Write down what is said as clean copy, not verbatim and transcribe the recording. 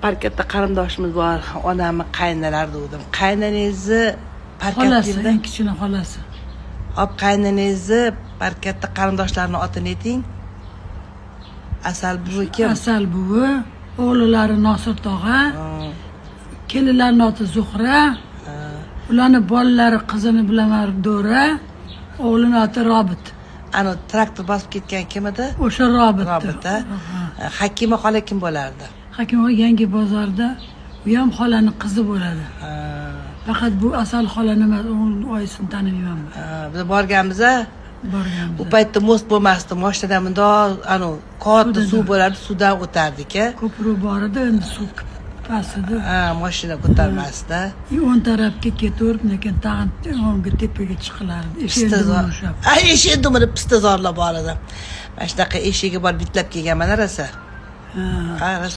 parkatda qarindoshimiz bor, onamni qaynalar dedim. Qaynanangizni Xolasi, parkatda eng kichkina xolasi. hop qaynanangizni parkatda qarindoshlarning otini ayting. Asal buvi kim? Asal buvi, o'g'illari Nosir tog'a, kelinlarning oti Zuhra, ularni bolalari qizini bilaman Do'ra, o'g'lining oti Robit. Ana traktor bosib ketgan kim edi? O'sha Robit. Robit. Hakima xola kim bo'lardi? Hakima yangi bozorda, u ham xolaning qizi bo'ladi. Faqat bu Asal xola nima, oyisini tanimayman. Biz borganmiz, Borganmiz. u paytda most bo'lmasdi, mashinadan bundoq katta suv bo'lardi, suvdan o'tardik-a. Ko'prik bor edi, endi suv past edi. Mashina ko'tarmasdi. 10 tarafga ketaverib, lekin tag'in o'ngga tepaga chiqilardi. Pistazor. Eshik dumini pistazorlar bor edi. Mana shunaqa eshigiga borib bitlab kelganman rosa. Ha.